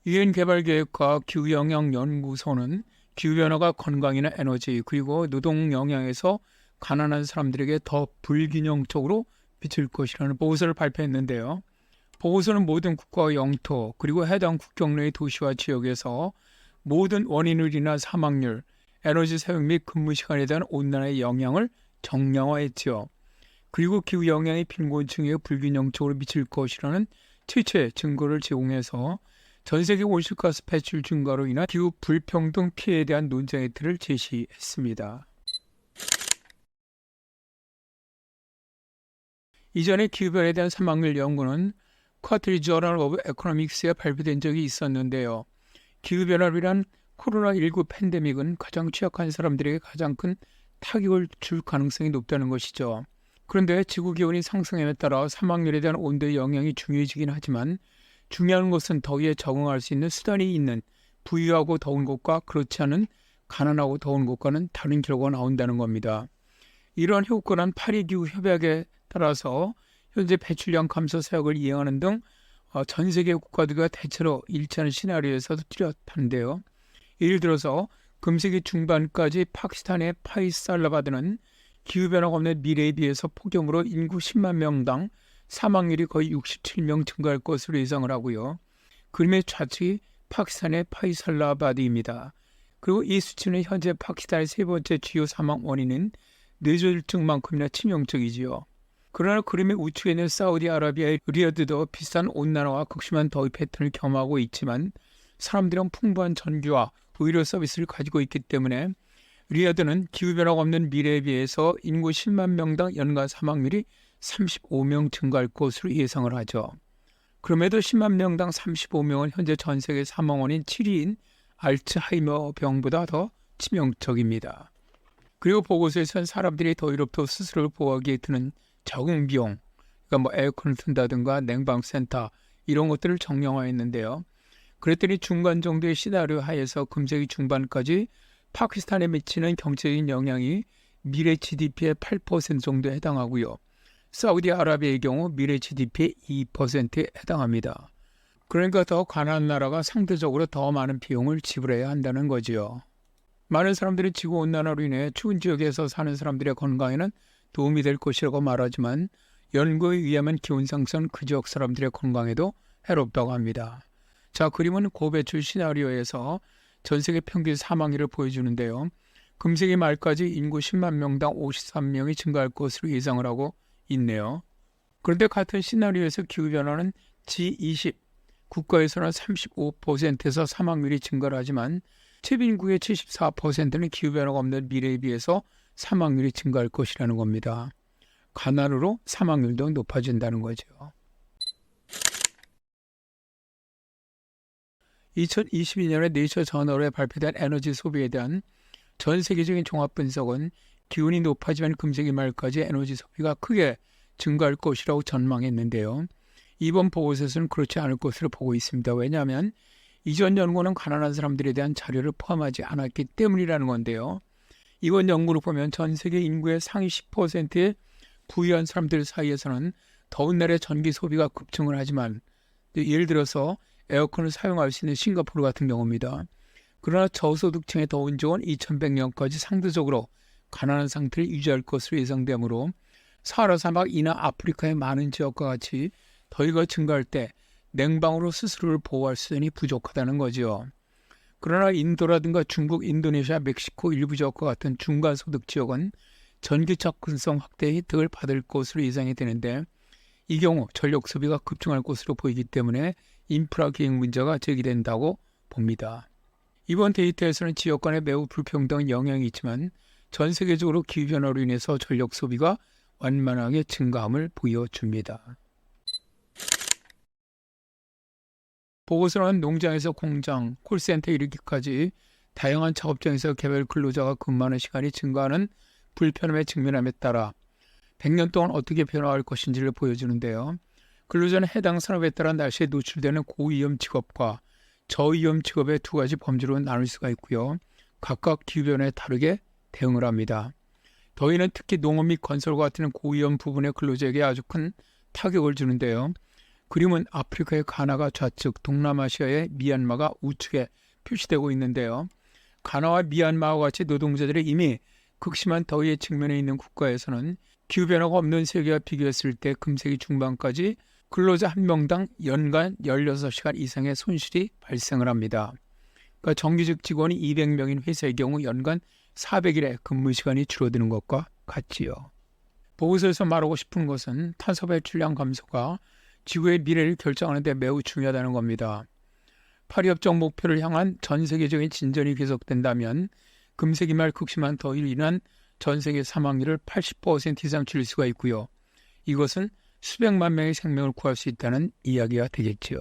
유엔개발계획과 기후영향연구소는 기후변화가 건강이나 에너지 그리고 노동 영향에서 가난한 사람들에게 더 불균형적으로 비칠 것이라는 보고서를 발표했는데요. 보고서는 모든 국가와 영토 그리고 해당 국경 내의 도시와 지역에서 모든 원인율이나 사망률, 에너지 사용 및 근무 시간에 대한 온난화의 영향을 정량화했지요. 그리고 기후 영향이 빈곤층에 불균형적으로 미칠 것이라는 최초의 증거를 제공해서 전 세계 온실가스 배출 증가로 인한 기후 불평등 피해에 대한 논쟁의 틀을 제시했습니다. 이전에 기후변화에 대한 사망률 연구는 쿼터리 저널 오브 에코노믹스에 발표된 적이 있었는데요. 기후변화로 인한 코로나19 팬데믹은 가장 취약한 사람들에게 가장 큰 타격을 줄 가능성이 높다는 것이죠. 그런데 지구기온이 상승함에 따라 사망률에 대한 온도의 영향이 중요해지긴 하지만 중요한 것은 더위에 적응할 수 있는 수단이 있는 부유하고 더운 곳과 그렇지 않은 가난하고 더운 곳과는 다른 결과가 나온다는 겁니다. 이러한 효과는 파리기후 협약에 따라서 현재 배출량 감소 사역을 이행하는 등 전 세계 국가들과 대체로 일치하는 시나리오에서도 뚜렷한데요. 예를 들어서 금세기 중반까지 파키스탄의 파이살라바드는 기후변화가 없는 미래에 비해서 폭염으로 인구 10만 명당 사망률이 거의 67명 증가할 것으로 예상을 하고요. 그림의 좌측이 파키스탄의 파이살라바드입니다. 그리고 이 수치는 현재 파키스탄의 세 번째 주요 사망 원인인 뇌졸중만큼이나 치명적이지요. 그러나 그림의 우측에 있는 사우디아라비아의 리야드도 비슷한 온난화와 극심한 더위 패턴을 경험하고 있지만 사람들은 풍부한 전기와 의료 서비스를 가지고 있기 때문에 리야드는 기후변화가 없는 미래에 비해서 인구 10만 명당 연간 사망률이 35명 증가할 것으로 예상을 하죠. 그럼에도 10만 명당 35명은 현재 전 세계 사망원인 7위인 알츠하이머 병보다 더 치명적입니다. 그리고 보고서에서는 사람들이 더위로부터 스스로를 보호하기에 드는 적응 비용, 그러니까 에어컨을 튼다든가 냉방센터 이런 것들을 정량화했는데요. 그랬더니 중간 정도의 시나리오 하에서 금세기 중반까지 파키스탄에 미치는 경제적인 영향이 미래 GDP의 8% 정도에 해당하고요. 사우디아라비아의 경우 미래 GDP의 2%에 해당합니다. 그러니까 더 가난한 나라가 상대적으로 더 많은 비용을 지불해야 한다는 거지요. 많은 사람들이 지구온난화로 인해 추운 지역에서 사는 사람들의 건강에는 도움이 될 것이라고 말하지만 연구에 의하면 기온 상승은 그 지역 사람들의 건강에도 해롭다고 합니다. 자, 그림은 고배출 시나리오에서 전 세계 평균 사망률을 보여주는데요. 금세기 말까지 인구 10만 명당 53명이 증가할 것으로 예상을 하고 있네요. 그런데 같은 시나리오에서 기후변화는 G20 국가에서는 35%에서 사망률이 증가를 하지만 최빈국의 74%는 기후변화가 없는 미래에 비해서 사망률이 증가할 것이라는 겁니다. 가난으로 사망률도 높아진다는 거죠. 2022년에 네이처 저널에 발표된 에너지 소비에 대한 전 세계적인 종합 분석은 기온이 높아지면 금세기 말까지 에너지 소비가 크게 증가할 것이라고 전망했는데요. 이번 보고서에서는 그렇지 않을 것으로 보고 있습니다. 왜냐하면 이전 연구는 가난한 사람들에 대한 자료를 포함하지 않았기 때문이라는 건데요. 이번 연구를 보면 전 세계 인구의 상위 10%의 부유한 사람들 사이에서는 더운 날에 전기 소비가 급증을 하지만 예를 들어서 에어컨을 사용할 수 있는 싱가포르 같은 경우입니다. 그러나 저소득층의 더운 지역은 2100년까지 상대적으로 가난한 상태를 유지할 것으로 예상되므로 사하라 사막이나 아프리카의 많은 지역과 같이 더위가 증가할 때 냉방으로 스스로를 보호할 수단이 부족하다는 거죠. 그러나 인도라든가 중국, 인도네시아, 멕시코 일부 지역과 같은 중간소득 지역은 전기 접근성 확대의 혜택을 받을 것으로 예상이 되는데 이 경우 전력 소비가 급증할 것으로 보이기 때문에 인프라 기획 문제가 제기된다고 봅니다. 이번 데이터에서는 지역 간에 매우 불평등한 영향이 있지만 전 세계적으로 기후변화로 인해서 전력 소비가 완만하게 증가함을 보여줍니다. 보고서는 농장에서 공장, 콜센터에 이르기까지 다양한 작업장에서 개별 근로자가 근무하는 시간이 증가하는 불편함에 직면함에 따라 100년 동안 어떻게 변화할 것인지를 보여주는데요. 근로자는 해당 산업에 따라 날씨에 노출되는 고위험 직업과 저위험 직업의 두 가지 범주로 나눌 수가 있고요. 각각 기후변화에 다르게 대응을 합니다. 더위는 특히 농업 및 건설과 같은 고위험 부분의 근로자에게 아주 큰 타격을 주는데요. 그림은 아프리카의 가나가 좌측, 동남아시아의 미얀마가 우측에 표시되고 있는데요. 가나와 미얀마와 같이 노동자들이 이미 극심한 더위에 직면해 있는 국가에서는 기후변화가 없는 세계와 비교했을 때 금세기 중반까지 근로자 한 명당 연간 16시간 이상의 손실이 발생을 합니다. 그러니까 정규직 직원이 200명인 회사의 경우 연간 400일의 근무 시간이 줄어드는 것과 같지요. 보고서에서 말하고 싶은 것은 탄소 배출량 감소가 지구의 미래를 결정하는 데 매우 중요하다는 겁니다. 파리 협정 목표를 향한 전 세계적인 진전이 계속된다면 금세기 말 극심한 더위로 인한 전 세계 사망률을 80% 이상 줄일 수가 있고요. 이것은 수백만 명의 생명을 구할 수 있다는 이야기가 되겠지요.